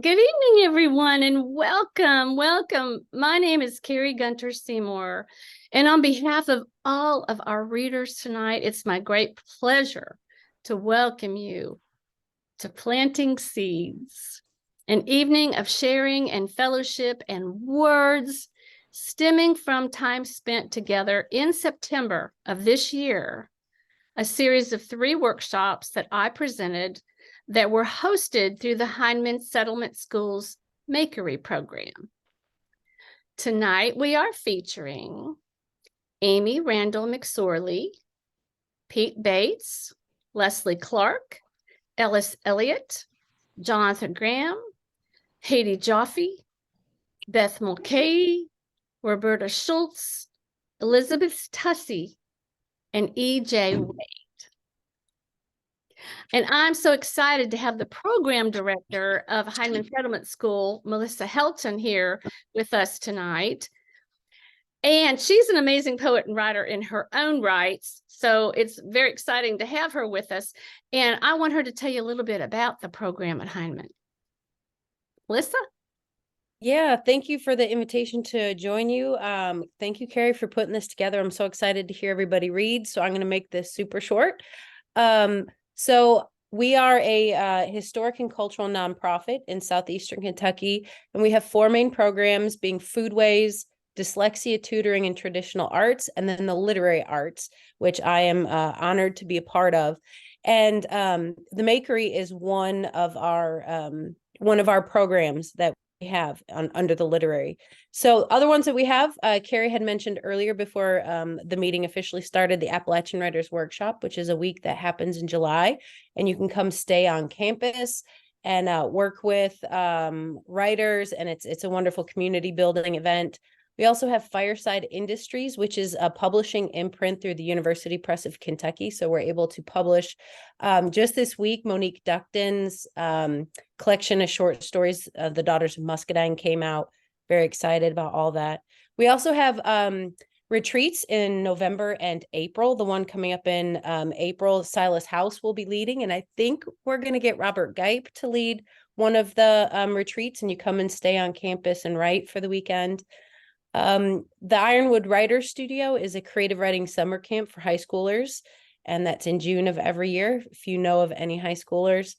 Good evening, everyone, and welcome, welcome. My name is Carrie Gunter-Seymour, and on behalf of all of our readers tonight, it's my great pleasure to welcome you to Planting Seeds, an evening of sharing and fellowship and words stemming from time spent together in September of this year, a series of 3 workshops that I presented that were hosted through the Hindman Settlement School's Makery program. Tonight, we are featuring Amy Randall McSorley, Pete Bates, Leslie Clark, Ellis Elliott, Jonathan Graham, Haiti Joffe, Beth Mulcahy, Roberta Schultz, Elizabeth Tussey, and E.J. Wade. And I'm so excited to have the program director of Hindman Settlement School, Melissa Helton, here with us tonight. And she's an amazing poet and writer in her own rights. So it's very exciting to have her with us. And I want her to tell you a little bit about the program at Hindman. Melissa? Yeah, thank you for the invitation to join you. Thank you, Carrie, for putting this together. I'm so excited to hear everybody read. So I'm going to make this super short. So we are a historic and cultural nonprofit in southeastern Kentucky, and we have 4 main programs being foodways, dyslexia tutoring and traditional arts, and then the literary arts, which I am honored to be a part of. And the Makery is one of our programs that we have under the literary. So other ones that we have, Carrie had mentioned earlier before the meeting officially started, the Appalachian Writers Workshop, which is a week that happens in July, and you can come stay on campus and work with writers, and it's a wonderful community building event. We also have Fireside Industries, which is a publishing imprint through the University Press of Kentucky. So we're able to publish just this week, Monique Ducton's collection of short stories, The Daughters of Muscadine, came out. Very excited about all that. We also have retreats in November and April. The one coming up in April, Silas House will be leading. And I think we're going to get Robert Gipe to lead one of the retreats, and you come and stay on campus and write for the weekend. The Ironwood Writers Studio is a creative writing summer camp for high schoolers, and that's in June of every year, if you know of any high schoolers.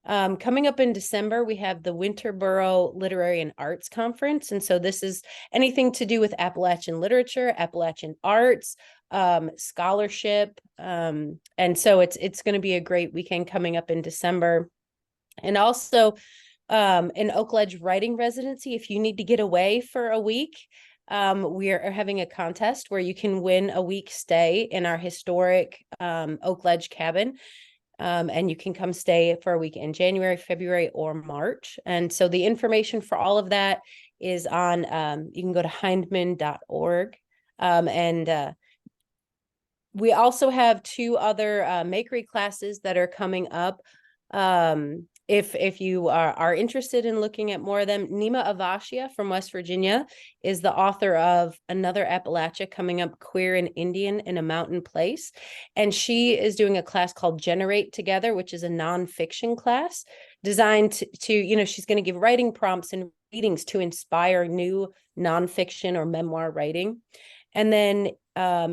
Coming up in December, we have the Winterboro Literary and Arts Conference. And so this is anything to do with Appalachian literature, Appalachian arts, scholarship. And so it's going to be a great weekend coming up in December. And also an Oakledge writing residency. If you need to get away for a week, we are having a contest where you can win a week stay in our historic Oakledge cabin. And you can come stay for a week in January, February, or March. And so the information for all of that is on, you can go to hindman.org. And we also have 2 other Makery classes that are coming up. If you are interested in looking at more of them, Nima Avashia from West Virginia is the author of Another Appalachia Coming Up, Queer and Indian in a Mountain Place. And she is doing a class called Generate Together, which is a nonfiction class designed to she's going to give writing prompts and readings to inspire new nonfiction or memoir writing. And then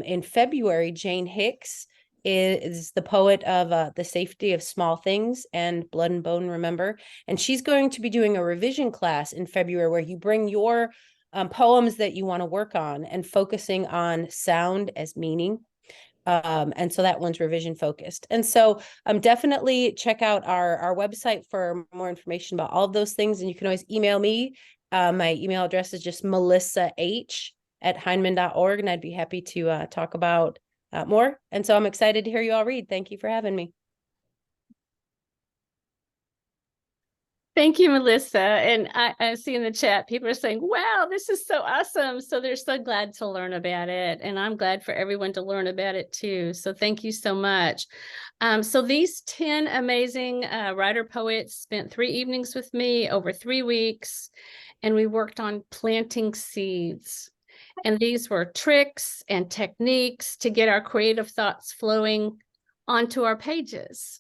in February, Jane Hicks is the poet of The Safety of Small Things and Blood and Bone Remember. And she's going to be doing a revision class in February where you bring your poems that you want to work on and focusing on sound as meaning. And so that one's revision focused. And so definitely check out our website for more information about all of those things. And you can always email me. My email address is just melissah@hindman.org, and I'd be happy to talk about more. And so I'm excited to hear you all read. Thank you for having me. Thank you, Melissa. And I see in the chat, people are saying, wow, this is so awesome. So they're so glad to learn about it. And I'm glad for everyone to learn about it too. So thank you so much. So these 10 amazing writer poets spent 3 evenings with me over 3 weeks, and we worked on planting seeds. And these were tricks and techniques to get our creative thoughts flowing onto our pages.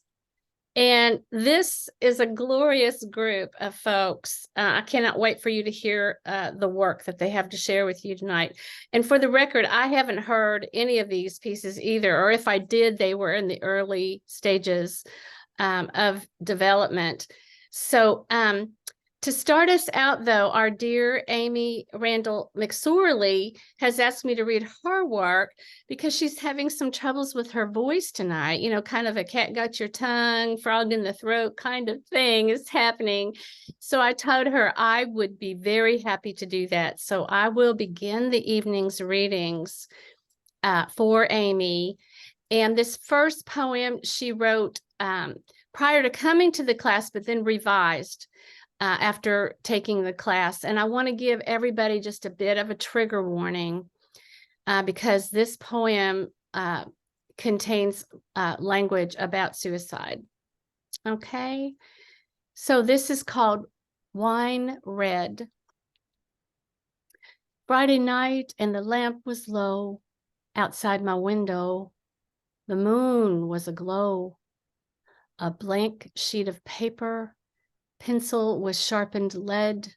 And this is a glorious group of folks. I cannot wait for you to hear the work that they have to share with you tonight. And for the record, I haven't heard any of these pieces either, or if I did, they were in the early stages of development. So to start us out, though, our dear Amy Randall McSorley has asked me to read her work because she's having some troubles with her voice tonight. You know, kind of a cat got your tongue, frog in the throat kind of thing is happening. So I told her I would be very happy to do that. So I will begin the evening's readings for Amy. And this first poem she wrote prior to coming to the class, but then revised after taking the class. And I want to give everybody just a bit of a trigger warning because this poem contains language about suicide. Okay, so this is called Wine Red. Friday night and the lamp was low outside my window. The moon was aglow. A blank sheet of paper, pencil with sharpened lead.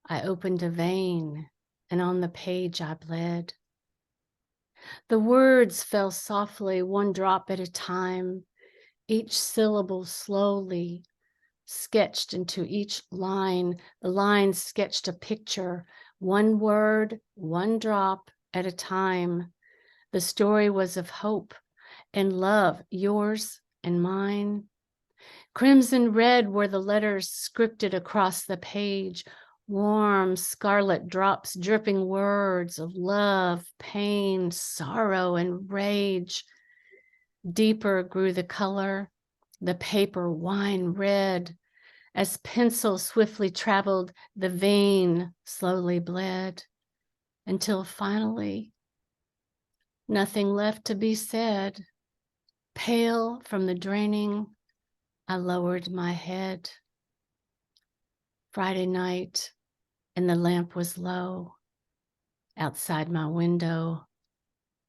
I opened a vein, and on the page I bled. The words fell softly, one drop at a time, each syllable slowly sketched into each line. The lines sketched a picture, one word, one drop at a time. The story was of hope and love, yours and mine. Crimson red were the letters scripted across the page, warm scarlet drops dripping words of love, pain, sorrow, and rage. Deeper grew the color, the paper wine red. As pencil swiftly traveled, the vein slowly bled, until finally, nothing left to be said. Pale from the draining, I lowered my head. Friday night, and the lamp was low. Outside my window,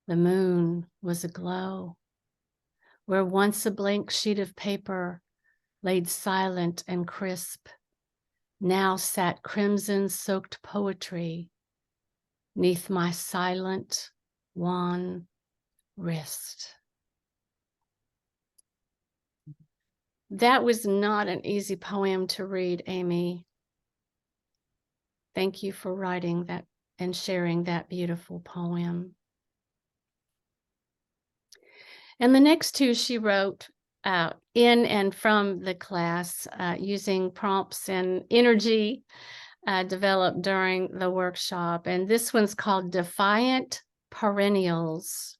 the moon was aglow. Where once a blank sheet of paper laid silent and crisp, now sat crimson-soaked poetry 'neath my silent, wan wrist. That was not an easy poem to read, Amy. Thank you for writing that and sharing that beautiful poem. And the next two she wrote in and from the class using prompts and energy developed during the workshop. And this one's called Defiant Perennials.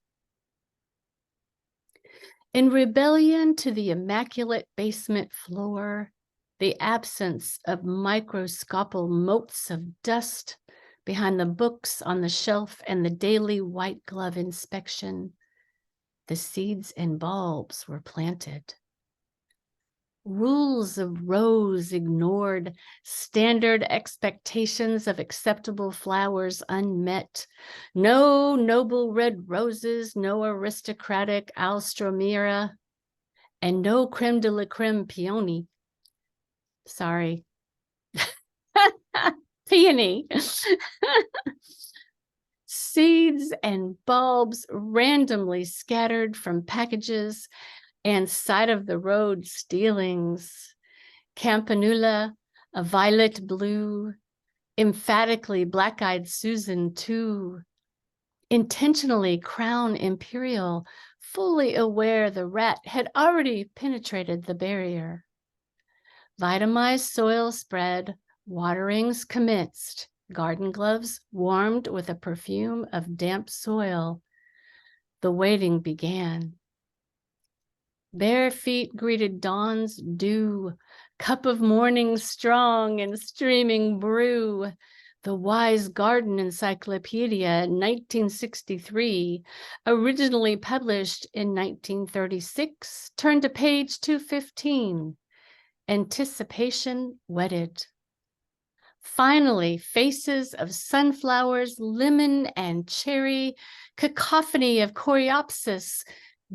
In rebellion to the immaculate basement floor, the absence of microscopical motes of dust behind the books on the shelf and the daily white glove inspection, the seeds and bulbs were planted. Rules of rows ignored, standard expectations of acceptable flowers unmet. No noble red roses, no aristocratic alströmera, and no creme de la creme peony. Sorry. Peony. Seeds and bulbs randomly scattered from packages and side of the road stealings. Campanula, a violet blue, emphatically black-eyed Susan too. Intentionally Crown Imperial, fully aware the rat had already penetrated the barrier. Vitamized soil spread, waterings commenced, garden gloves warmed with a perfume of damp soil. The waiting began. Bare feet greeted dawn's dew, cup of morning strong and streaming brew. The Wise Garden Encyclopedia, 1963, originally published in 1936, turned to page 215. Anticipation wedded. Finally, faces of sunflowers, lemon and cherry, cacophony of coreopsis,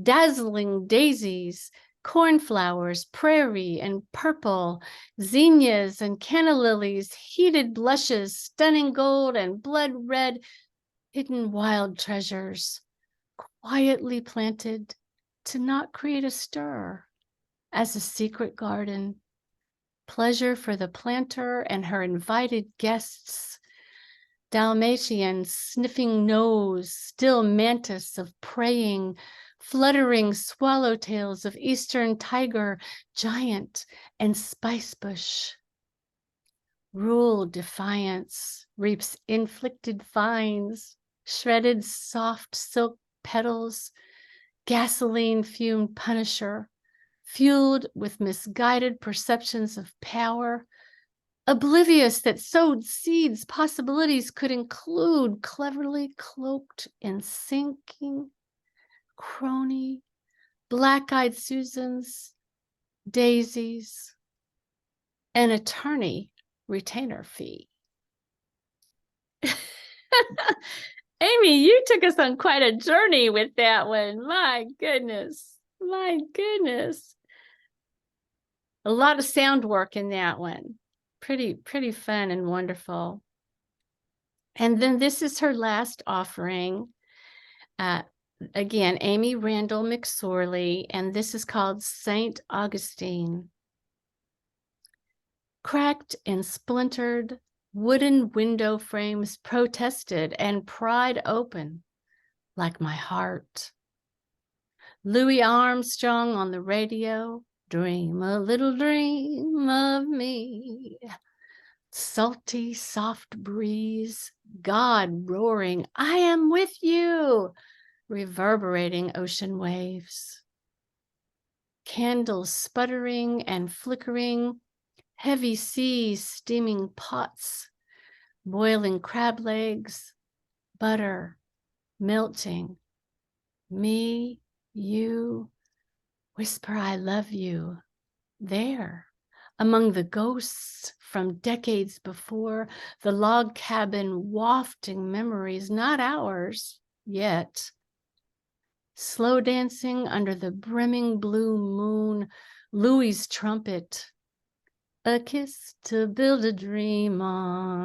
dazzling daisies, cornflowers, prairie and purple, zinnias and canna lilies, heated blushes, stunning gold and blood red, hidden wild treasures, quietly planted to not create a stir, as a secret garden, pleasure for the planter and her invited guests, Dalmatian sniffing nose, still mantis of praying, fluttering swallowtails of eastern tiger, giant and spice bush. Ruled defiance reaps inflicted fines, shredded soft silk petals, gasoline fumed punisher, fueled with misguided perceptions of power, oblivious that sowed seeds possibilities could include, cleverly cloaked in sinking, crony, black-eyed Susans, daisies, an attorney retainer fee. Amy, you took us on quite a journey with that one. My goodness. My goodness. A lot of sound work in that one. Pretty fun and wonderful. And then this is her last offering. Again, Amy Randall McSorley, and this is called St. Augustine. Cracked and splintered, wooden window frames protested and pried open like my heart. Louis Armstrong on the radio, dream a little dream of me. Salty, soft breeze, God roaring, I am with you, reverberating ocean waves. Candles sputtering and flickering, heavy seas steaming pots, boiling crab legs, butter, melting, me, you, whisper I love you, there, among the ghosts from decades before, the log cabin wafting memories, not ours yet. Slow dancing under the brimming blue moon, Louis's trumpet, a kiss to build a dream on.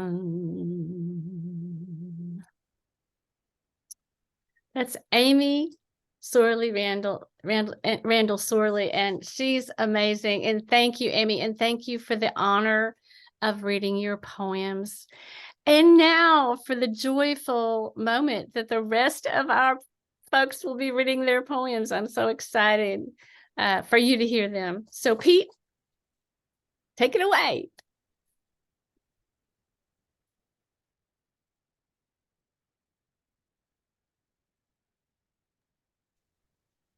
That's Amy Randall Sorley, and she's amazing. And thank you, Amy, and thank you for the honor of reading your poems. And now for the joyful moment that the rest of our folks will be reading their poems. I'm so excited for you to hear them. So Pete, take it away.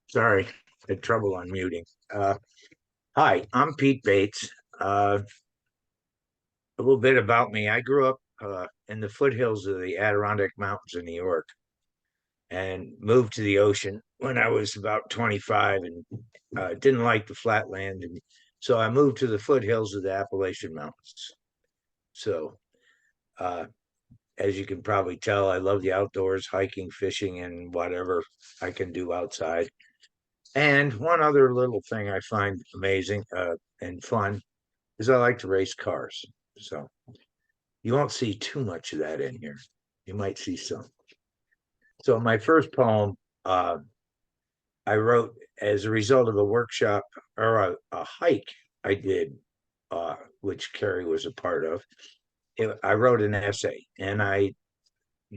Sorry, had trouble unmuting. Hi, I'm Pete Bates. A little bit about me. I grew up in the foothills of the Adirondack Mountains in New York and moved to the ocean when I was about 25 and didn't like the flatland. And so I moved to the foothills of the Appalachian Mountains. So, as you can probably tell, I love the outdoors, hiking, fishing, and whatever I can do outside. And one other little thing I find amazing and fun is I like to race cars. So you won't see too much of that in here. You might see some. So my first poem I wrote as a result of a workshop or a hike I did, which Carrie was a part of. I wrote an essay, and I've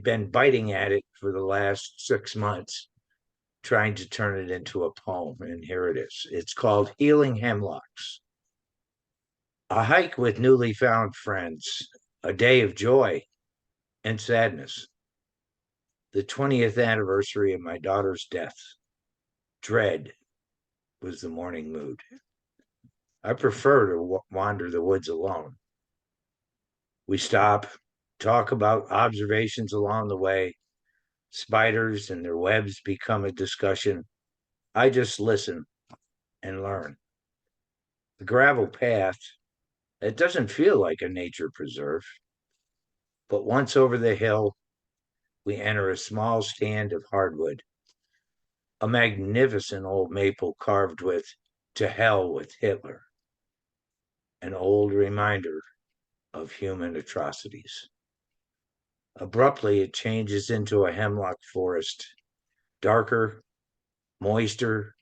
been biting at it for the last 6 months, trying to turn it into a poem, and here it is. It's called Healing Hemlocks. A hike with newly found friends, a day of joy and sadness. The 20th anniversary of my daughter's death. Dread was the morning mood. I prefer to wander the woods alone. We stop, talk about observations along the way. Spiders and their webs become a discussion. I just listen and learn. The gravel path, it doesn't feel like a nature preserve. But once over the hill, we enter a small stand of hardwood, a magnificent old maple carved with to hell with Hitler, an old reminder of human atrocities. Abruptly, it changes into a hemlock forest, darker, moister,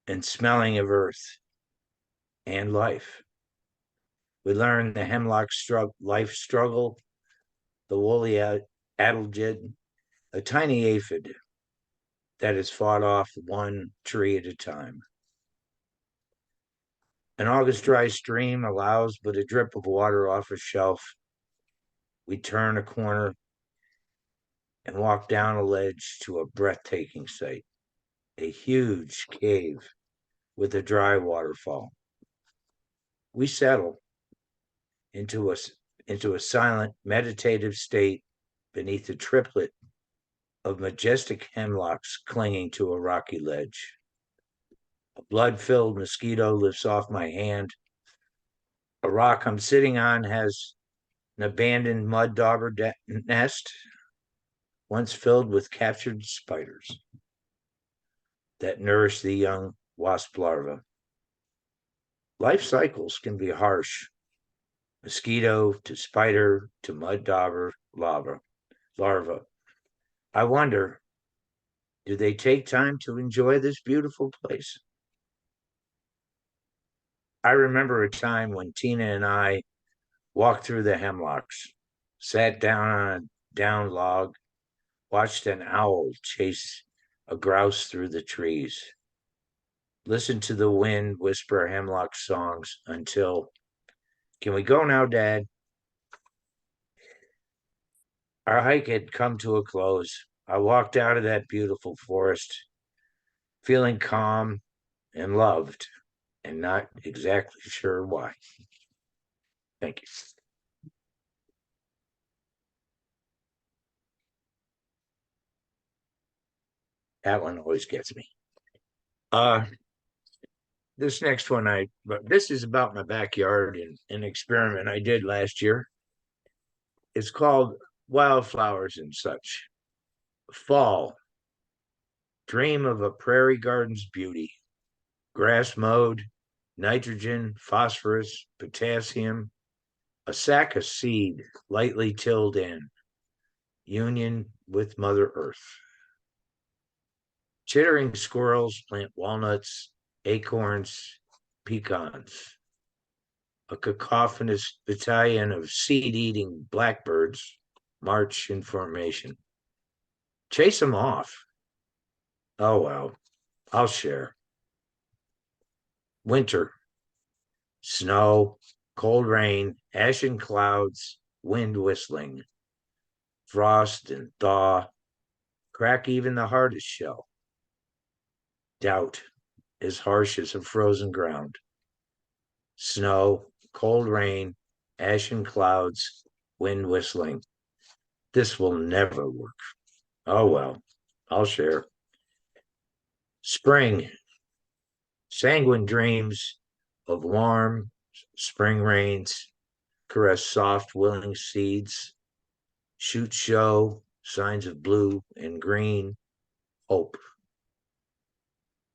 and smelling of earth and life. We learn the hemlock life struggle, the woolly adelgid, a tiny aphid that is fought off one tree at a time. An August dry stream allows but a drip of water off a shelf. We turn a corner and walk down a ledge to a breathtaking sight, a huge cave with a dry waterfall. We settle into a silent, meditative state beneath a triplet of majestic hemlocks clinging to a rocky ledge. A blood-filled mosquito lifts off my hand. A rock I'm sitting on has an abandoned mud dauber nest, once filled with captured spiders that nourish the young wasp larvae. Life cycles can be harsh. Mosquito to spider to mud dauber larva. I wonder, do they take time to enjoy this beautiful place? I remember a time when Tina and I walked through the hemlocks, sat down on a down log, watched an owl chase a grouse through the trees, listened to the wind whisper hemlock songs until, can we go now, Dad? Our hike had come to a close. I walked out of that beautiful forest, feeling calm and loved, and not exactly sure why. Thank you. That one always gets me. This next one, but this is about my backyard and an experiment I did last year. It's called Wildflowers and Such. Fall, dream of a prairie garden's beauty. Grass mowed, nitrogen, phosphorus, potassium, a sack of seed lightly tilled in, union with Mother Earth. Chittering squirrels plant walnuts, acorns, pecans. A cacophonous battalion of seed-eating blackbirds march in formation. Chase them off. Oh, well, I'll share. Winter, snow, cold rain, ashen clouds, wind whistling. Frost and thaw crack even the hardest shell. Doubt is harsh as a frozen ground. Snow, cold rain, ashen clouds, wind whistling. This will never work. Oh, well, I'll share. Spring, sanguine dreams of warm spring rains caress soft, willing seeds. Shoots show signs of blue and green, hope.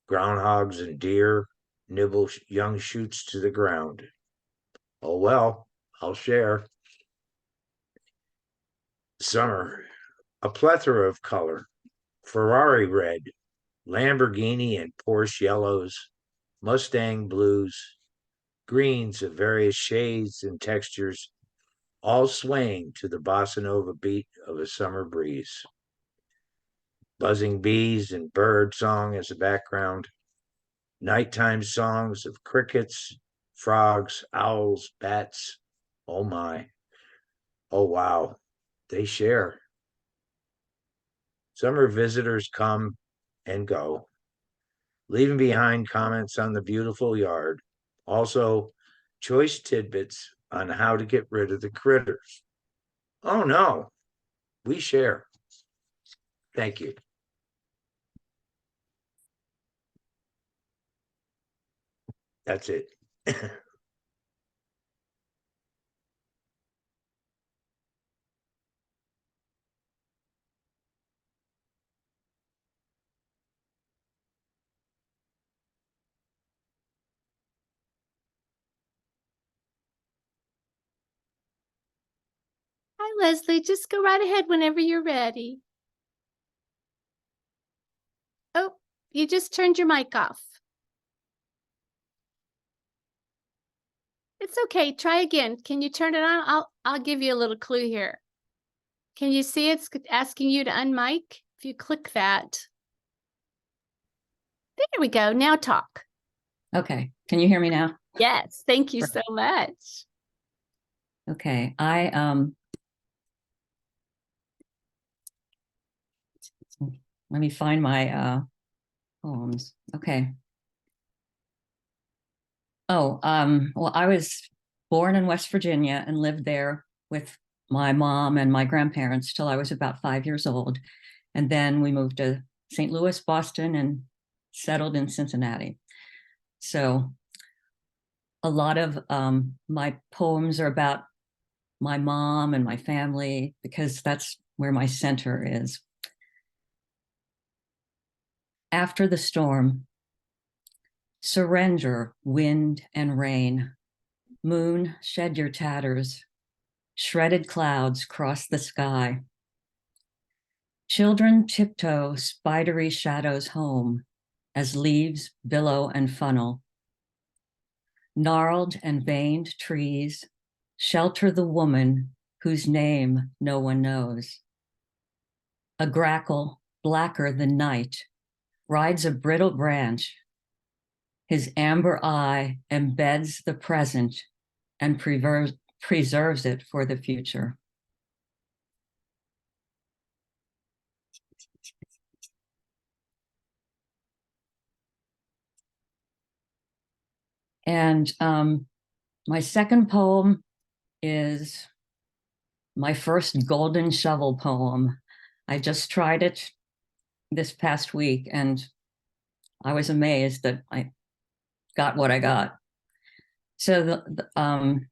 Groundhogs and deer nibble young shoots to the ground. Oh, well, I'll share. Summer, a plethora of color. Ferrari red, Lamborghini and Porsche yellows, Mustang blues, greens of various shades and textures, all swaying to the bossa nova beat of a summer breeze. Buzzing bees and bird song as a background, nighttime songs of crickets, frogs, owls, bats. Oh my. Oh wow. They share. Summer visitors come and go, leaving behind comments on the beautiful yard. Also, choice tidbits on how to get rid of the critters. Oh no, we share. Thank you. That's it. Hi, Leslie. Just go right ahead whenever you're ready. Oh, you just turned your mic off. It's okay. Try again. Can you turn it on? I'll give you a little clue here. Can you see it's asking you to unmic? If you click that. There we go. Now talk. Okay. Can you hear me now? Yes. Thank you so much. Okay. Let me find my poems. Okay. Oh, well, I was born in West Virginia and lived there with my mom and my grandparents till I was about 5 years old. And then we moved to St. Louis, Boston, and settled in Cincinnati. So a lot of my poems are about my mom and my family because that's where my center is. After the storm, surrender, wind and rain. Moon, shed your tatters. Shredded clouds cross the sky. Children tiptoe spidery shadows home as leaves billow and funnel. Gnarled and veined trees shelter the woman whose name no one knows. A grackle blacker than night rides a brittle branch. His amber eye embeds the present and preserves it for the future. And my second poem is my first golden shovel poem. I just tried it this past week and I was amazed that I got what I got. So the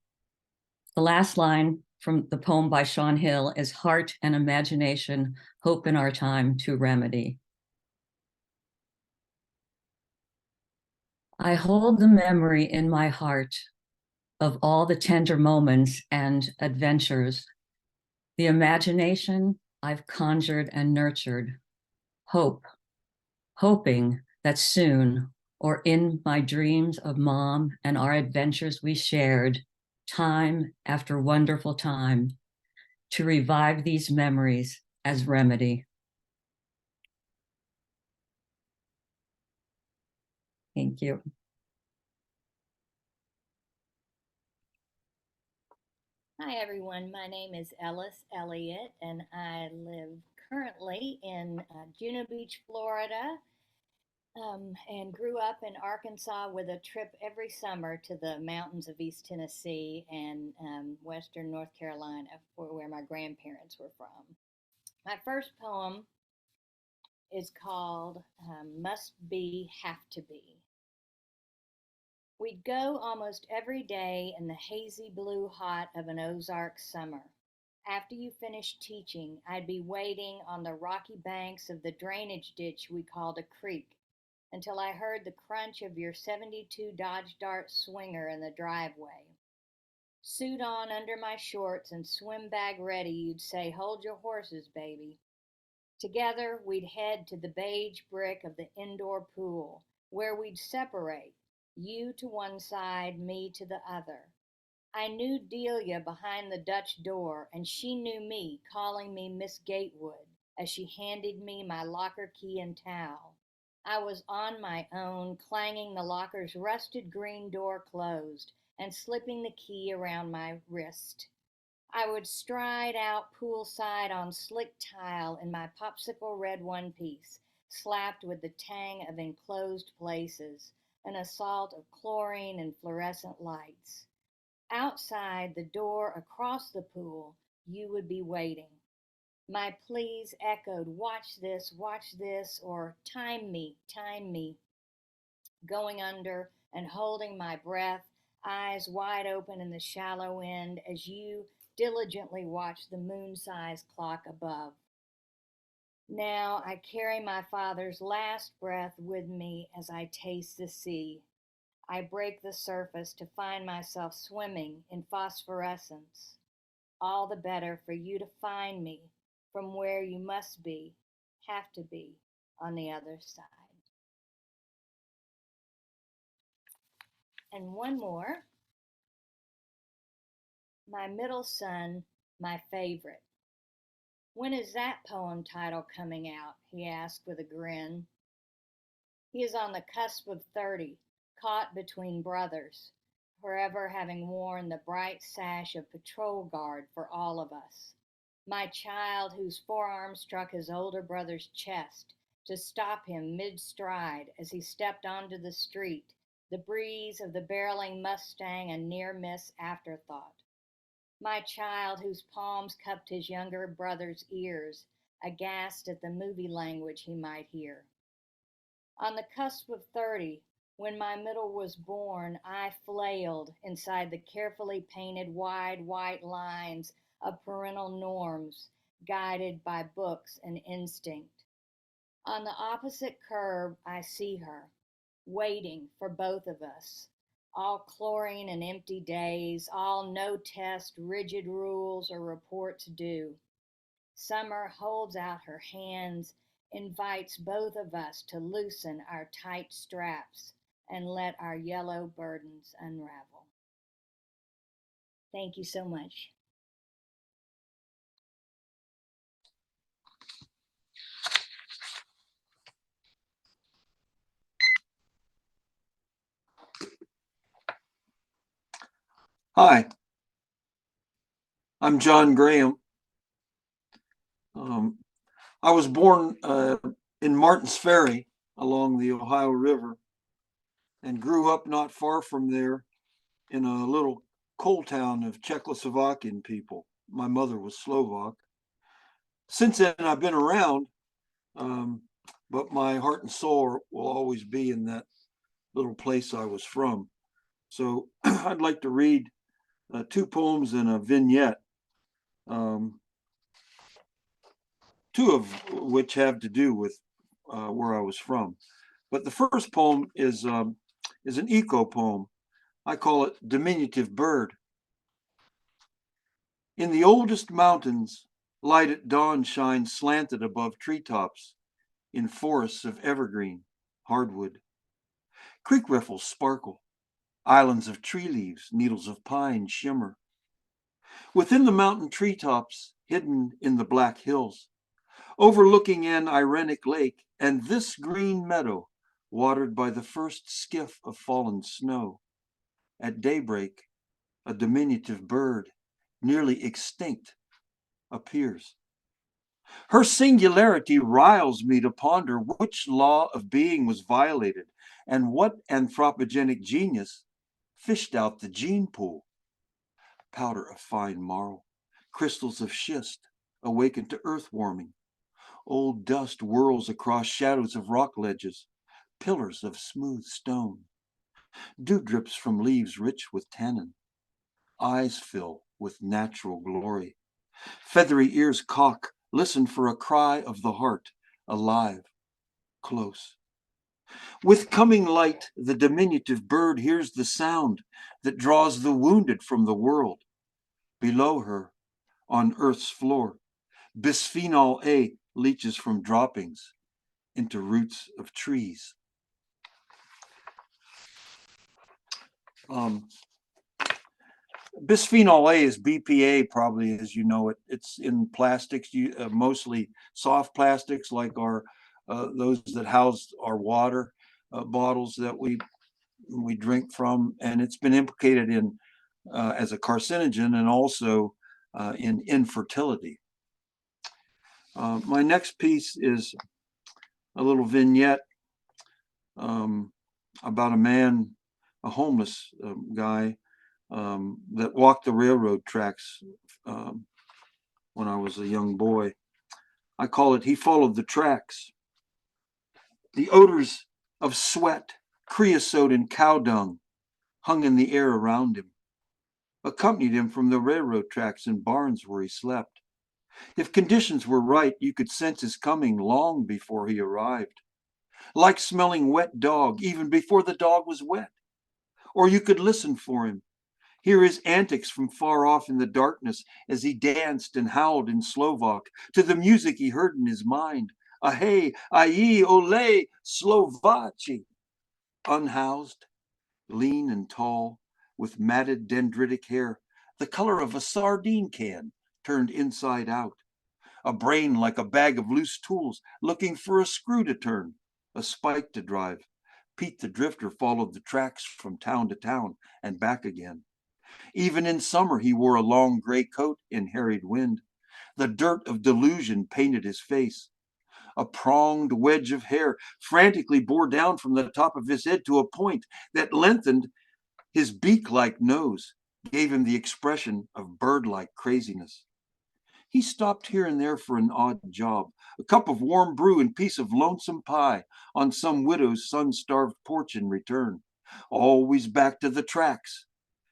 last line from the poem by Sean Hill is heart and imagination, hope in our time to remedy. I hold the memory in my heart of all the tender moments and adventures, the imagination I've conjured and nurtured, hope, hoping that soon, or in my dreams of mom and our adventures we shared, time after wonderful time, to revive these memories as remedy. Thank you. Hi, everyone. My name is Ellis Elliott, and I live currently in Juno Beach, Florida, and grew up in Arkansas with a trip every summer to the mountains of East Tennessee and Western North Carolina, where my grandparents were from. My first poem is called Must Be, Have to Be. We'd go almost every day in the hazy blue hot of an Ozark summer. After you finished teaching, I'd be waiting on the rocky banks of the drainage ditch we called a creek until I heard the crunch of your '72 Dodge Dart swinger in the driveway. Suit on under my shorts and swim bag ready, you'd say, "Hold your horses, baby." Together, we'd head to the beige brick of the indoor pool, where we'd separate, you to one side, me to the other. I knew Delia behind the Dutch door, and she knew me, calling me Miss Gatewood as she handed me my locker key and towel. I was on my own, clanging the locker's rusted green door closed and slipping the key around my wrist. I would stride out poolside on slick tile in my popsicle red one-piece, slapped with the tang of enclosed places, an assault of chlorine and fluorescent lights. Outside the door across the pool, you would be waiting. My pleas echoed, watch this, or time me, going under and holding my breath, eyes wide open in the shallow end as you diligently watch the moon-sized clock above. Now I carry my father's last breath with me as I taste the sea. I break the surface to find myself swimming in phosphorescence. all the better for you to find me from where you must be, have to be, on the other side. And one more. My middle son, my favorite. When is that poem title coming out? He asked with a grin. He is on the cusp of 30, caught between brothers, forever having worn the bright sash of patrol guard for all of us. My child, whose forearm struck his older brother's chest to stop him mid-stride as he stepped onto the street, the breeze of the barreling Mustang a near-miss afterthought. My child, whose palms cupped his younger brother's ears, aghast at the movie language he might hear. On the cusp of 30, when my middle was born, I flailed inside the carefully painted wide white lines of parental norms, guided by books and instinct. On the opposite curb, I see her, waiting for both of us. All chlorine and empty days, all no test, rigid rules or reports due. Summer holds out her hands, invites both of us to loosen our tight straps and let our yellow burdens unravel. Thank you so much. Hi, I'm John Graham. I was born in Martins Ferry along the Ohio River and grew up not far from there in a little coal town of Czechoslovakian people. My mother was Slovak. Since then, I've been around, but my heart and soul will always be in that little place I was from. So I'd like to read two poems and a vignette. Two of which have to do with where I was from. But the first poem is an eco poem. I call it Diminutive Bird. In the oldest mountains, light at dawn shines slanted above treetops in forests of evergreen, hardwood. Creek riffles sparkle, islands of tree leaves, needles of pine shimmer. Within the mountain treetops, hidden in the black hills, overlooking an Irenic lake and this green meadow watered by the first skiff of fallen snow. At daybreak, a diminutive bird, nearly extinct, appears. Her singularity riles me to ponder which law of being was violated and what anthropogenic genius fished out the gene pool. Powder of fine marl, crystals of schist awakened to earth warming. Old dust whirls across shadows of rock ledges, pillars of smooth stone. Dew drips from leaves rich with tannin. Eyes fill with natural glory. Feathery ears cock, listen for a cry of the heart, alive, close. With coming light, the diminutive bird hears the sound that draws the wounded from the world. Below her, on Earth's floor, bisphenol A leaches from droppings into roots of trees. Bisphenol A is BPA, probably as you know it. It's in plastics, mostly soft plastics like our those that house our water bottles that we drink from, and it's been implicated in as a carcinogen and also in infertility. My next piece is a little vignette about a man, a homeless guy that walked the railroad tracks when I was a young boy. I call it He Followed the Tracks. The odors of sweat, creosote, and cow dung hung in the air around him, accompanied him from the railroad tracks and barns where he slept. If conditions were right, you could sense his coming long before he arrived, like smelling wet dog even before the dog was wet. Or you could listen for him, hear his antics from far off in the darkness as he danced and howled in Slovak to the music he heard in his mind. Ahey, ayi, ole, Slovaci. Unhoused, lean and tall, with matted dendritic hair, the color of a sardine can turned inside out. A brain like a bag of loose tools, looking for a screw to turn, a spike to drive. Pete the Drifter followed the tracks from town to town and back again. Even in summer, he wore a long gray coat in harried wind. The dirt of delusion painted his face. A pronged wedge of hair frantically bore down from the top of his head to a point that lengthened his beak-like nose, gave him the expression of bird-like craziness. He stopped here and there for an odd job, a cup of warm brew and piece of lonesome pie on some widow's sun-starved porch in return. Always back to the tracks,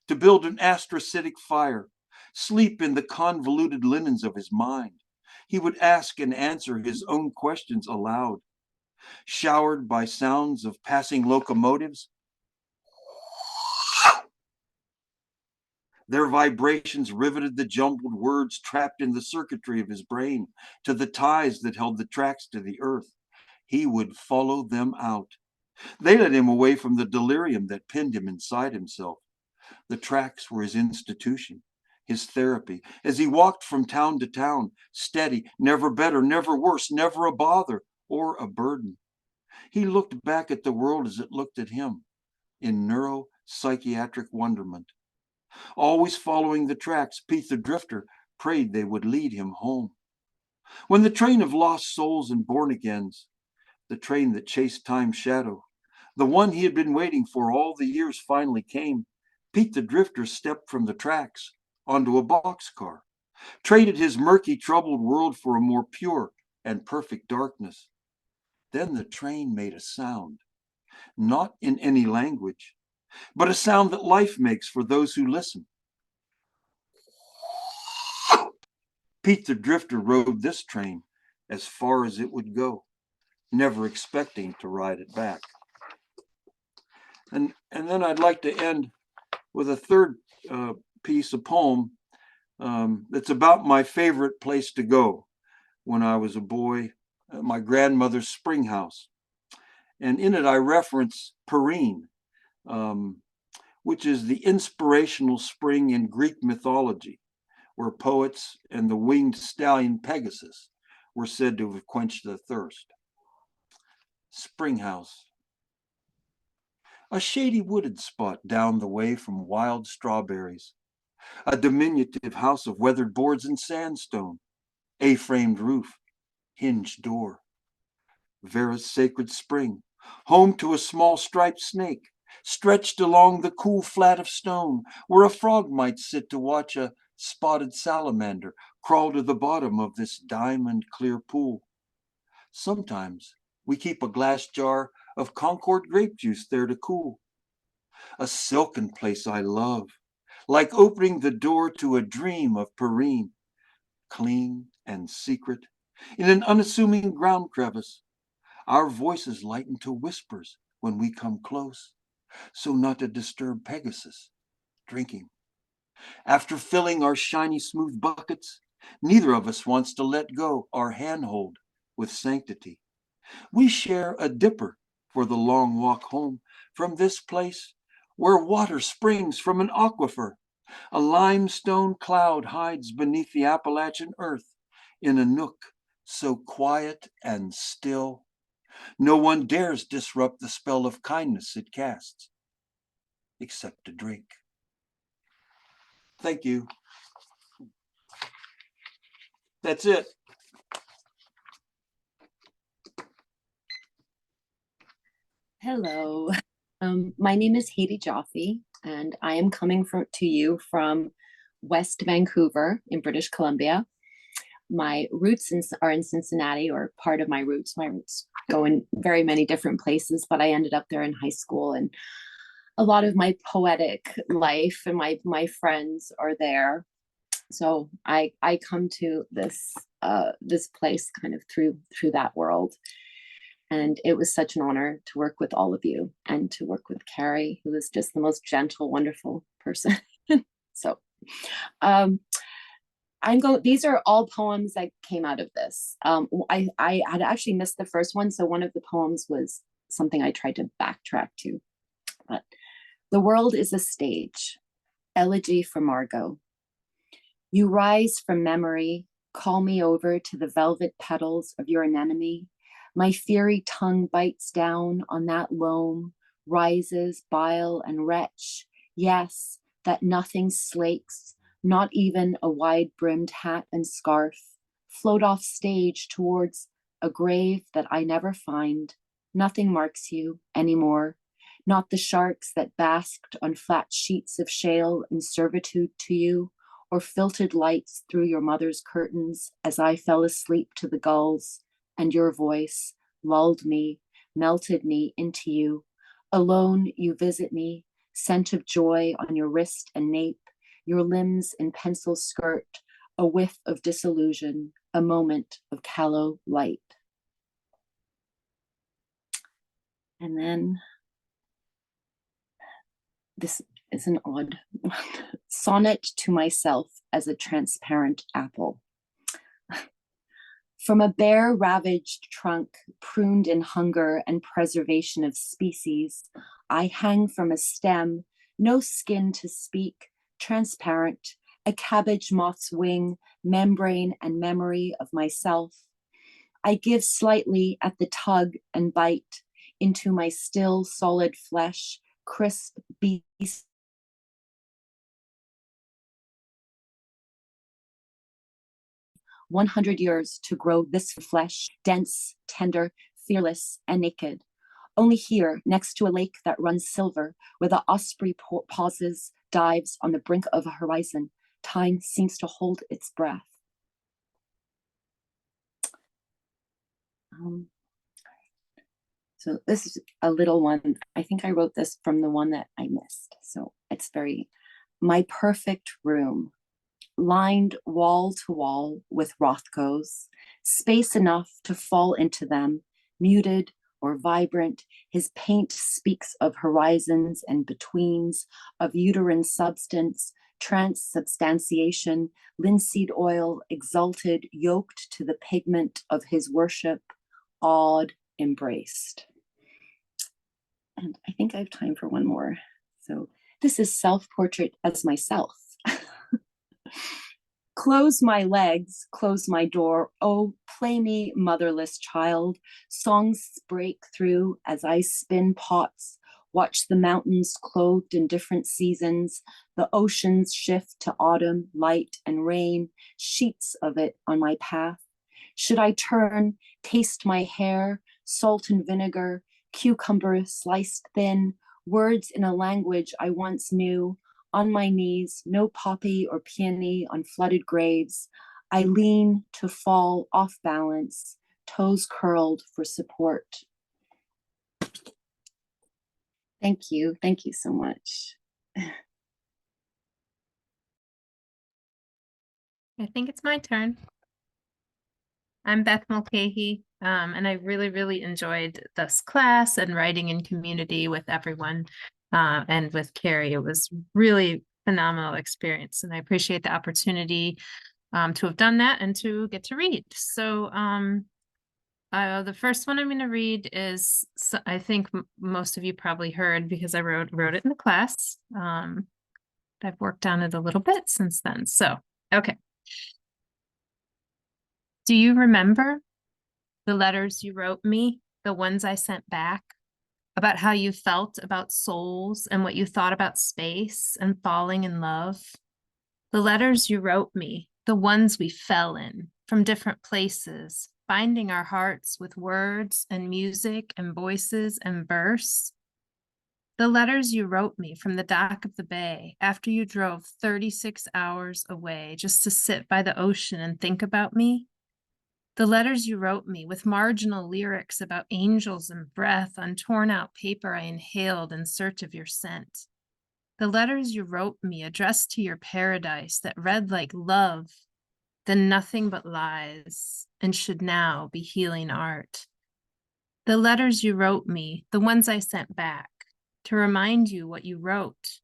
to build an astrocytic fire, sleep in the convoluted linens of his mind. He would ask and answer his own questions aloud. Showered by sounds of passing locomotives, their vibrations riveted the jumbled words trapped in the circuitry of his brain to the ties that held the tracks to the earth. He would follow them out. They led him away from the delirium that pinned him inside himself. The tracks were his institution, his therapy, as he walked from town to town, steady, never better, never worse, never a bother or a burden. He looked back at the world as it looked at him, in neuropsychiatric wonderment. Always following the tracks, Pete the Drifter prayed they would lead him home. When the train of lost souls and born-agains, the train that chased time's shadow, the one he had been waiting for all the years finally came, Pete the Drifter stepped from the tracks onto a boxcar, traded his murky, troubled world for a more pure and perfect darkness. Then the train made a sound, not in any language, but a sound that life makes for those who listen. Pete the Drifter rode this train as far as it would go, never expecting to ride it back. And then I'd like to end with a third piece, a poem that's about my favorite place to go when I was a boy, my grandmother's spring house. And in it, I reference Perrine, which is the inspirational spring in Greek mythology, where poets and the winged stallion Pegasus were said to have quenched the thirst. Spring house. A shady wooded spot down the way from wild strawberries. A diminutive house of weathered boards and sandstone. A-framed roof, hinged door. Vera's sacred spring, home to a small striped snake, stretched along the cool flat of stone, where a frog might sit to watch a spotted salamander crawl to the bottom of this diamond-clear pool. Sometimes we keep a glass jar of Concord grape juice there to cool. A silken place I love, like opening the door to a dream of Perrine, clean and secret, in an unassuming ground crevice. Our voices lighten to whispers when we come close, so not to disturb Pegasus, drinking. After filling our shiny smooth buckets, neither of us wants to let go our handhold with sanctity. We share a dipper for the long walk home from this place where water springs from an aquifer. A limestone cloud hides beneath the Appalachian earth in a nook so quiet and still. No one dares disrupt the spell of kindness it casts, except to drink. Thank you. That's it. Hello. My name is Haiti Jaffe, and I am coming to you from West Vancouver in British Columbia. My roots are in Cincinnati, or part of my roots. My roots go in very many different places, but I ended up there in high school, and a lot of my poetic life and my friends are there. So I come to this place kind of through that world. And it was such an honor to work with all of you and to work with Carrie, who is just the most gentle, wonderful person. So these are all poems that came out of this. I had actually missed the first one, so one of the poems was something I tried to backtrack to. But the world is a stage. Elegy for Margot. You rise from memory, call me over to the velvet petals of your anemone. My fiery tongue bites down on that loam, rises, bile, and retch. Yes, that nothing slakes, not even a wide-brimmed hat and scarf. Float off stage towards a grave that I never find. Nothing marks you anymore. Not the sharks that basked on flat sheets of shale in servitude to you, or filtered lights through your mother's curtains as I fell asleep to the gulls, and your voice lulled me, melted me into you. Alone you visit me, scent of joy on your wrist and nape, your limbs in pencil skirt, a whiff of disillusion, a moment of callow light. And then this is an odd one. Sonnet to myself as a transparent apple. From a bare ravaged trunk, pruned in hunger and preservation of species, I hang from a stem, no skin to speak, transparent, a cabbage moth's wing, membrane and memory of myself. I give slightly at the tug and bite into my still solid flesh, crisp beast. $100 to grow this flesh, dense, tender, fearless, and naked. Only here, next to a lake that runs silver, where the osprey pauses, dives on the brink of a horizon, time seems to hold its breath. So this is a little one. I think I wrote this from the one that I missed. So it's my perfect room. Lined wall to wall with Rothkos, space enough to fall into them, muted or vibrant. His paint speaks of horizons and betweens, of uterine substance, transubstantiation, linseed oil, exalted, yoked to the pigment of his worship, awed, embraced. And I think I have time for one more. So this is self-portrait as myself. Close my legs, close my door. Oh, play me, motherless child. Songs break through as I spin pots. Watch the mountains clothed in different seasons. The oceans shift to autumn, light and rain. Sheets of it on my path. Should I turn, taste my hair, salt and vinegar, cucumber sliced thin, words in a language I once knew. On my knees, no poppy or peony on flooded graves. I lean to fall off balance, toes curled for support. Thank you so much. I think it's my turn. I'm Beth Mulcahy, and I really, really enjoyed this class and writing in community with everyone. And with Carrie, it was really phenomenal experience, and I appreciate the opportunity to have done that and to get to read. So the first one I'm going to read is, I think most of you probably heard because I wrote it in the class. I've worked on it a little bit since then. So, okay. Do you remember the letters you wrote me, the ones I sent back? About how you felt about souls and what you thought about space and falling in love. The letters you wrote me, the ones we fell in from different places, finding our hearts with words and music and voices and verse. The letters you wrote me from the dock of the bay after you drove 36 hours away just to sit by the ocean and think about me. The letters you wrote me with marginal lyrics about angels and breath on torn out paper I inhaled in search of your scent. The letters you wrote me addressed to your paradise that read like love, then nothing but lies, and should now be healing art. The letters you wrote me, the ones I sent back, to remind you what you wrote.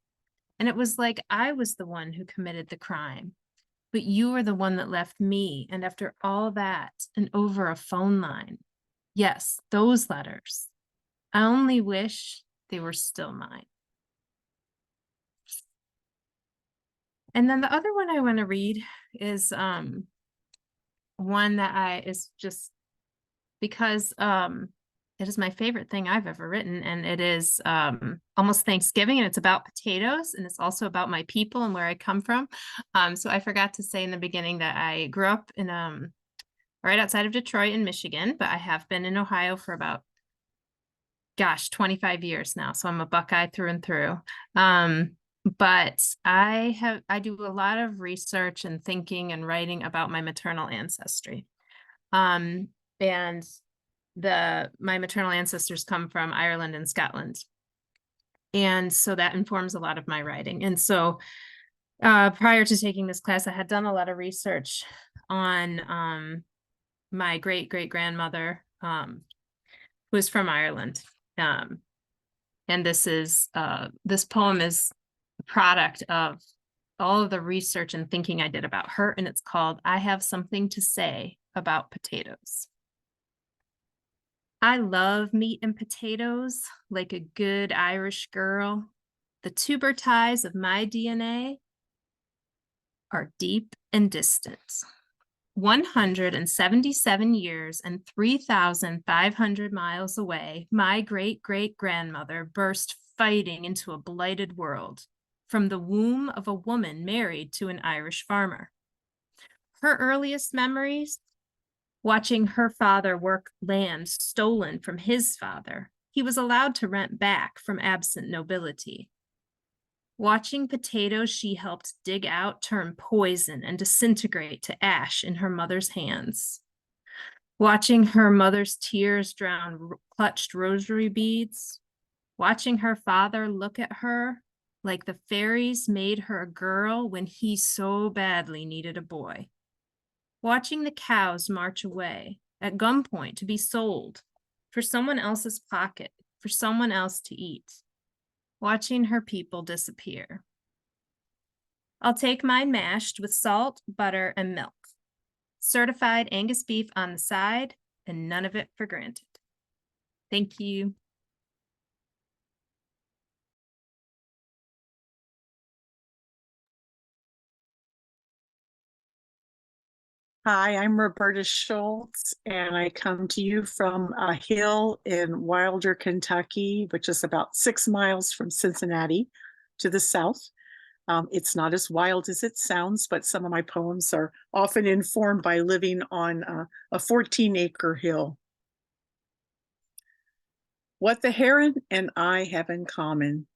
And it was like I was the one who committed the crime, but you were the one that left me. And after all that, and over a phone line, yes, those letters, I only wish they were still mine. And then the other one I want to read is one that is just because it is my favorite thing I've ever written, and it is almost Thanksgiving, and it's about potatoes, and it's also about my people and where I come from. So I forgot to say in the beginning that I grew up in right outside of Detroit in Michigan, but I have been in Ohio for about 25 years now. So I'm a Buckeye through and through. But I do a lot of research and thinking and writing about my maternal ancestry. And my maternal ancestors come from Ireland and Scotland. And so that informs a lot of my writing. And so prior to taking this class, I had done a lot of research on my great-great-grandmother, who is from Ireland. And this poem is a product of all of the research and thinking I did about her, and it's called I Have Something to Say About Potatoes. I love meat and potatoes like a good Irish girl. The tuber ties of my DNA are deep and distant. 177 years and 3,500 miles away, my great-great-grandmother burst fighting into a blighted world from the womb of a woman married to an Irish farmer. Her earliest memories, watching her father work land stolen from his father, he was allowed to rent back from absent nobility. Watching potatoes she helped dig out turn poison and disintegrate to ash in her mother's hands. Watching her mother's tears drown clutched rosary beads. Watching her father look at her like the fairies made her a girl when he so badly needed a boy. Watching the cows march away at gunpoint to be sold for someone else's pocket, for someone else to eat. Watching her people disappear. I'll take mine mashed with salt, butter, and milk. Certified Angus beef on the side, and none of it for granted. Thank you. Hi, I'm Roberta Schultz, and I come to you from a hill in Wilder, Kentucky, which is about 6 miles from Cincinnati to the south. It's not as wild as it sounds, but some of my poems are often informed by living on a 14-acre hill. What the heron and I have in common.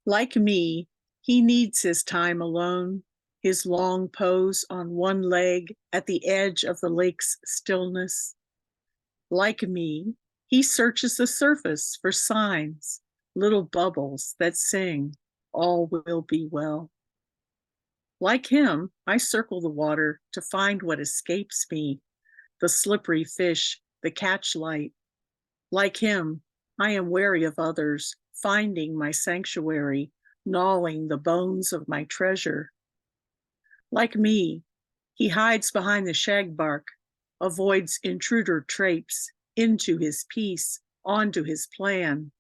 Like me, he needs his time alone, his long pose on one leg at the edge of the lake's stillness. Like me, he searches the surface for signs, little bubbles that sing, all will be well. Like him, I circle the water to find what escapes me, the slippery fish, the catch light. Like him, I am wary of others, finding my sanctuary, gnawing the bones of my treasure. Like me, he hides behind the shagbark, avoids intruder traipse into his peace, onto his plan.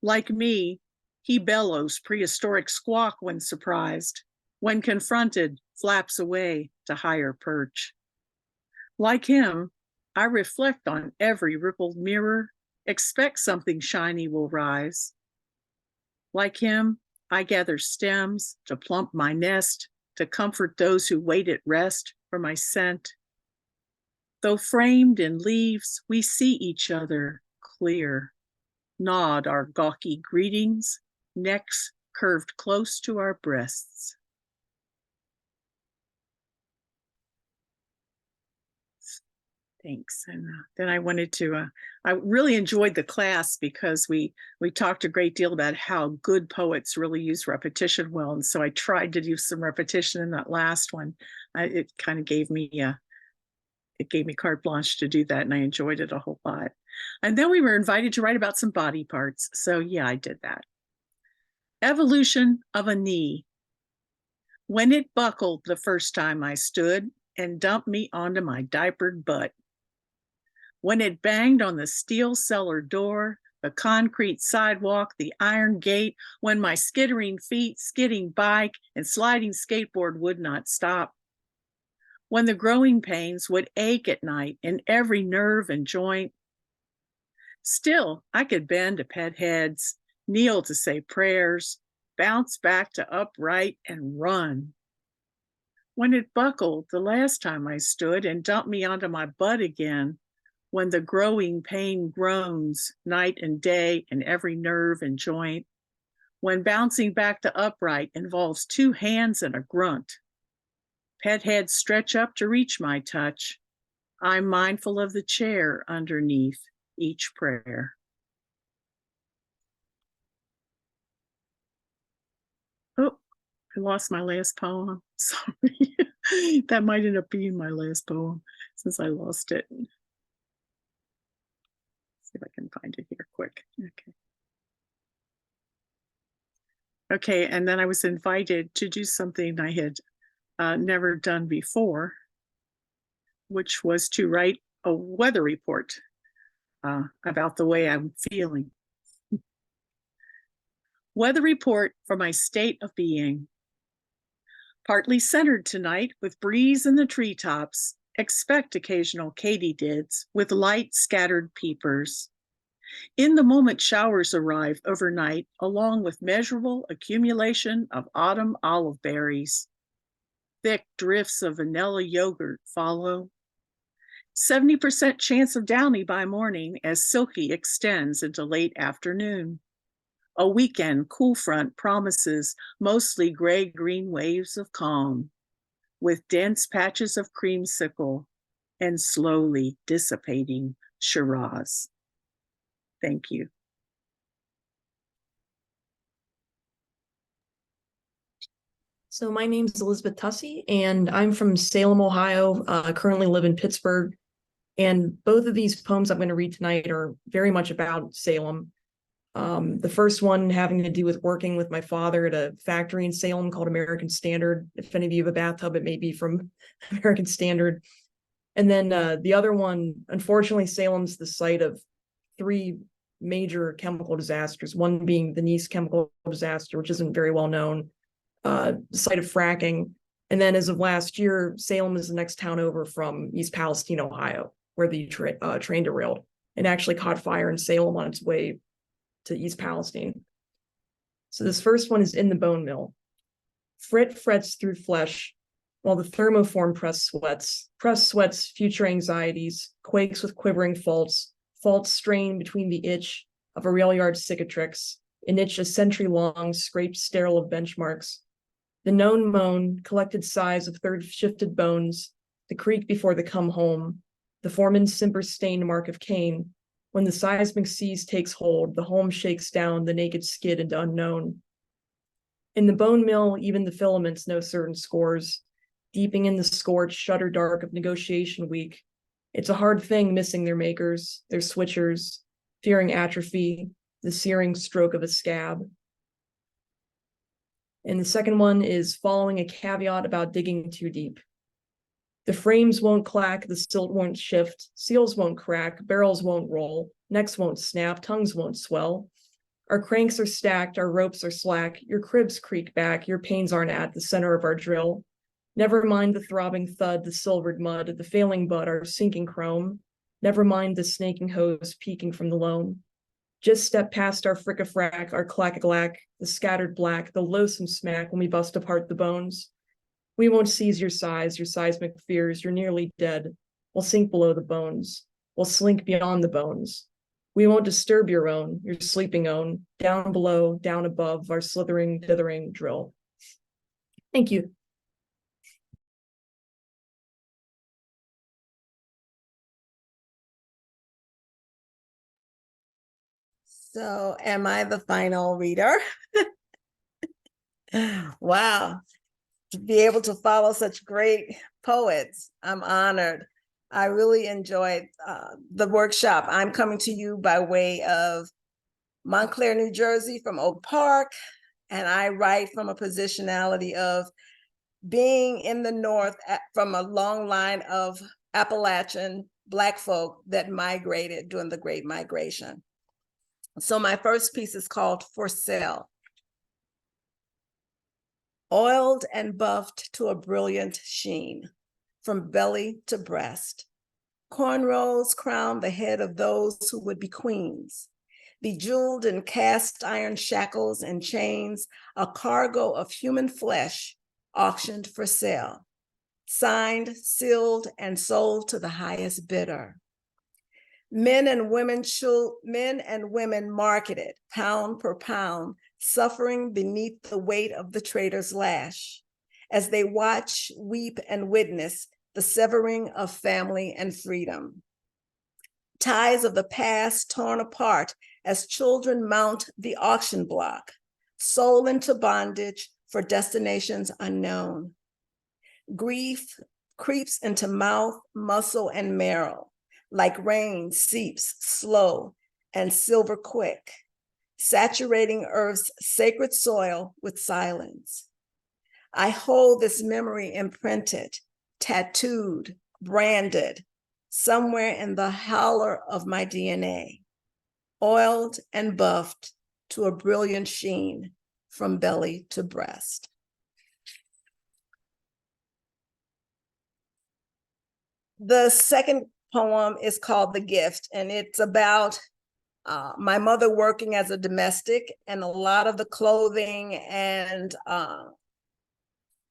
Like me, he bellows prehistoric squawk when surprised, when confronted, flaps away to higher perch. Like him, I reflect on every rippled mirror, expect something shiny will rise. Like him, I gather stems to plump my nest, to comfort those who wait at rest for my scent. Though framed in leaves, we see each other clear, nod our gawky greetings, necks curved close to our breasts. Thanks. And then I wanted to, I really enjoyed the class because we talked a great deal about how good poets really use repetition well. And so I tried to do some repetition in that last one. It kind of gave me, it gave me carte blanche to do that, and I enjoyed it a whole lot. And then we were invited to write about some body parts. So yeah, I did that. Evolution of a knee. When it buckled the first time I stood and dumped me onto my diapered butt. When it banged on the steel cellar door, the concrete sidewalk, the iron gate, when my skittering feet, skidding bike, and sliding skateboard would not stop. When the growing pains would ache at night in every nerve and joint. Still, I could bend to pet heads, kneel to say prayers, bounce back to upright and run. When it buckled the last time I stood and dumped me onto my butt again, when the growing pain groans night and day in every nerve and joint, when bouncing back to upright involves 2 hands and a grunt. Pet heads stretch up to reach my touch. I'm mindful of the chair underneath each prayer. Oh, I lost my last poem. Sorry. That might end up being my last poem since I lost it. See if I can find it here quick. Okay, and then I was invited to do something I had never done before, which was to write a weather report about the way I'm feeling. Weather report for my state of being. Partly centered tonight with breeze in the treetops, expect occasional katydids with light scattered peepers. In the moment showers arrive overnight, along with measurable accumulation of autumn olive berries. Thick drifts of vanilla yogurt follow. 70% chance of downy by morning as silky extends into late afternoon. A weekend cool front promises mostly gray-green waves of calm, with dense patches of creamsicle and slowly dissipating Shiraz. Thank you. So my name is Elizabeth Tussey, and I'm from Salem, Ohio. Currently live in Pittsburgh. And both of these poems I'm going to read tonight are very much about Salem. The first one having to do with working with my father at a factory in Salem called American Standard. If any of you have a bathtub, it may be from American Standard. And then the other one, unfortunately, Salem's the site of 3 major chemical disasters, one being the Nice chemical disaster, which isn't very well known, site of fracking. And then as of last year, Salem is the next town over from East Palestine, Ohio, where the train derailed and actually caught fire in Salem on its way to East Palestine. So this first one is in the bone mill. Frit frets through flesh, while the thermoform press sweats future anxieties, quakes with quivering faults strain between the itch of a rail yard cicatrix, an itch a century long, scraped sterile of benchmarks. The known moan, collected sighs of third shifted bones, the creak before the come home, the foreman's simper-stained mark of Cain. When the seismic seas takes hold, the home shakes down the naked skid into unknown. In the bone mill, even the filaments know certain scores, deeping in the scorch, shutter dark of negotiation week. It's a hard thing missing their makers, their switchers, fearing atrophy, the searing stroke of a scab. And the second one is following a caveat about digging too deep. The frames won't clack, the silt won't shift, seals won't crack, barrels won't roll, necks won't snap, tongues won't swell. Our cranks are stacked, our ropes are slack, your cribs creak back, your pains aren't at the center of our drill. Never mind the throbbing thud, the silvered mud, the failing bud, our sinking chrome. Never mind the snaking hose peeking from the loam. Just step past our frick-a-frack, our clack-a-clack, the scattered black, the loathsome smack when we bust apart the bones. We won't seize your sighs, your seismic fears, you're nearly dead. We'll sink below the bones. We'll slink beyond the bones. We won't disturb your own, your sleeping own, down below, down above, our slithering, dithering drill. Thank you. So am I the final reader? Wow. To be able to follow such great poets, I'm honored. I really enjoyed the workshop. I'm coming to you by way of Montclair, New Jersey from Oak Park. And I write from a positionality of being in the North from a long line of Appalachian Black folk that migrated during the Great Migration. So my first piece is called For Sale. Oiled and buffed to a brilliant sheen, from belly to breast. Cornrows crown the head of those who would be queens. Bejeweled in cast iron shackles and chains, a cargo of human flesh auctioned for sale. Signed, sealed, and sold to the highest bidder. Men and women marketed pound per pound, suffering beneath the weight of the trader's lash, as they watch, weep, and witness the severing of family and freedom. Ties of the past torn apart as children mount the auction block, sold into bondage for destinations unknown. Grief creeps into mouth, muscle, and marrow, like rain seeps slow and silver quick, saturating Earth's sacred soil with silence. I hold this memory imprinted, tattooed, branded, somewhere in the holler of my DNA, oiled and buffed to a brilliant sheen from belly to breast. The second poem is called The Gift, and it's about my mother working as a domestic, and a lot of the clothing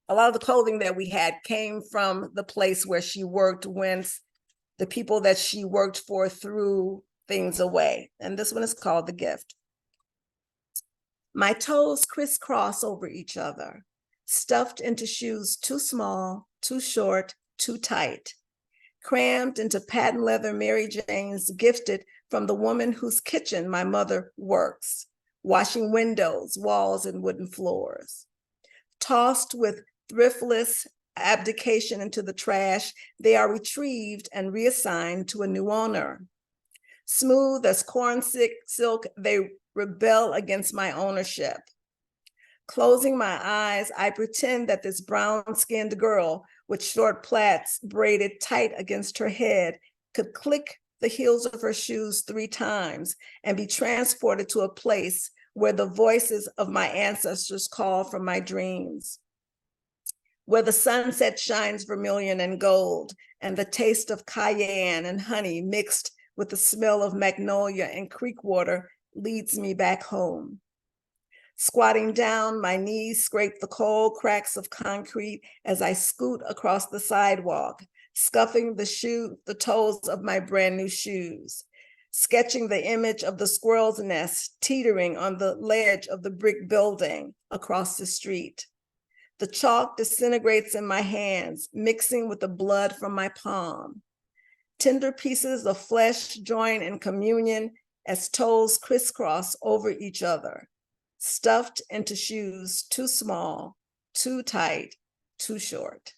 that we had came from the place where she worked when the people that she worked for threw things away. And this one is called The Gift. My toes crisscross over each other, stuffed into shoes too small, too short, too tight, crammed into patent leather Mary Janes gifted from the woman whose kitchen my mother works, washing windows, walls, and wooden floors. Tossed with thriftless abdication into the trash, they are retrieved and reassigned to a new owner. Smooth as corn silk, they rebel against my ownership. Closing my eyes, I pretend that this brown-skinned girl with short plaits braided tight against her head could click the heels of her shoes 3 times and be transported to a place where the voices of my ancestors call from my dreams, where the sunset shines vermilion and gold, and the taste of cayenne and honey mixed with the smell of magnolia and creek water leads me back home. Squatting down, my knees scrape the cold cracks of concrete as I scoot across the sidewalk, scuffing the toes of my brand new shoes, sketching the image of the squirrel's nest teetering on the ledge of the brick building across the street. The chalk disintegrates in my hands, mixing with the blood from my palm. Tender pieces of flesh join in communion as toes crisscross over each other, stuffed into shoes too small, too tight, too short.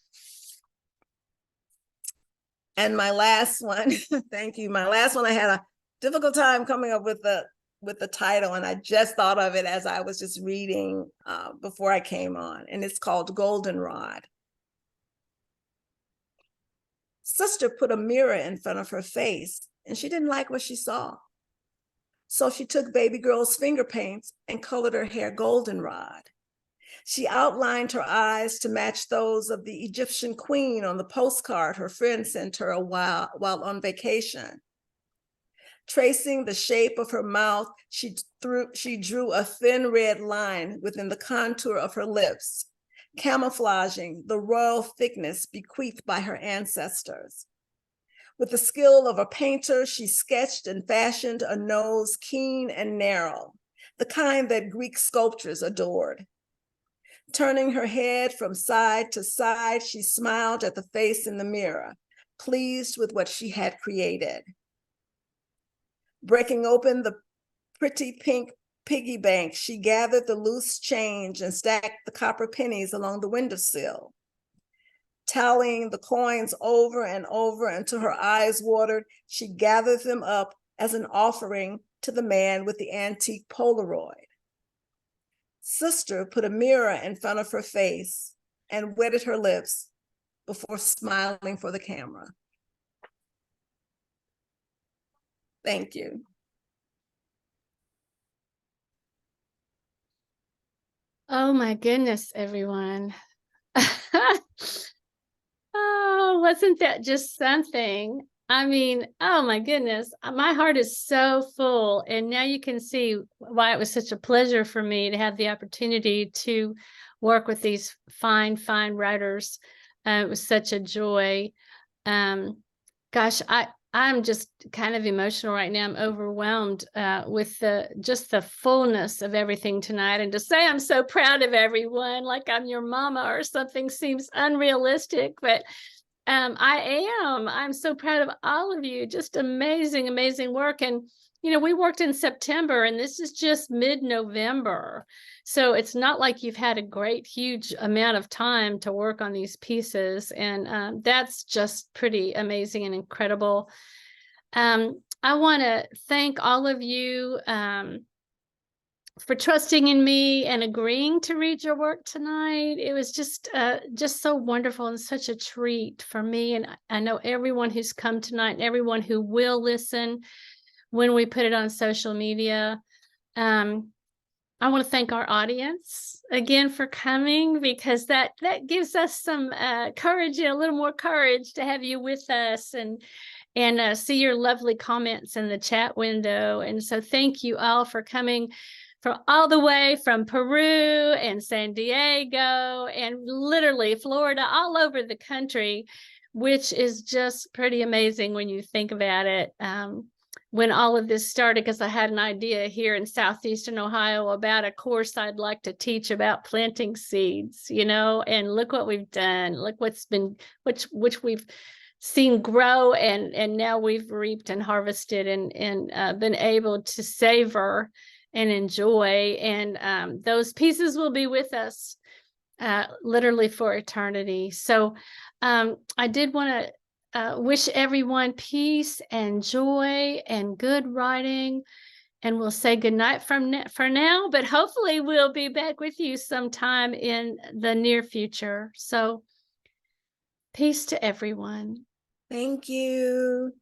And my last one, thank you. My last one, I had a difficult time coming up with the title, and I just thought of it as I was just reading before I came on, and it's called Goldenrod. Sister put a mirror in front of her face, and she didn't like what she saw. So she took baby girl's finger paints and colored her hair goldenrod. She outlined her eyes to match those of the Egyptian queen on the postcard her friend sent her while on vacation. Tracing the shape of her mouth, she drew a thin red line within the contour of her lips, camouflaging the royal thickness bequeathed by her ancestors. With the skill of a painter, she sketched and fashioned a nose keen and narrow, the kind that Greek sculptors adored. Turning her head from side to side, she smiled at the face in the mirror, pleased with what she had created. Breaking open the pretty pink piggy bank, she gathered the loose change and stacked the copper pennies along the windowsill. Tallying the coins over and over until her eyes watered, she gathered them up as an offering to the man with the antique Polaroid. Sister put a mirror in front of her face and wetted her lips before smiling for the camera. Thank you. Oh my goodness, everyone. Oh, wasn't that just something? I mean, oh my goodness, my heart is so full. And now you can see why it was such a pleasure for me to have the opportunity to work with these fine, fine writers. It was such a joy. Gosh, I'm just kind of emotional right now. I'm overwhelmed with just the fullness of everything tonight. And to say I'm so proud of everyone, like I'm your mama or something, seems unrealistic, but I am. I'm so proud of all of you. Just amazing, amazing work. And, you know, we worked in September and this is just mid-November. So it's not like you've had a great, huge amount of time to work on these pieces. And that's just pretty amazing and incredible. I want to thank all of you for trusting in me and agreeing to read your work tonight. It was just so wonderful and such a treat for me. And I know everyone who's come tonight and everyone who will listen when we put it on social media. I want to thank our audience again for coming, because that gives us some courage, a little more courage to have you with us and see your lovely comments in the chat window. And so thank you all for coming from all the way from Peru and San Diego and literally Florida, all over the country, which is just pretty amazing when you think about it. When all of this started, because I had an idea here in Southeastern Ohio about a course I'd like to teach about planting seeds, you know, and look what we've done. Look what's been, which we've seen grow, and now we've reaped and harvested and been able to savor and enjoy. And those pieces will be with us literally for eternity. So I did want to wish everyone peace and joy and good writing. And we'll say goodnight for now, but hopefully we'll be back with you sometime in the near future. So peace to everyone. Thank you.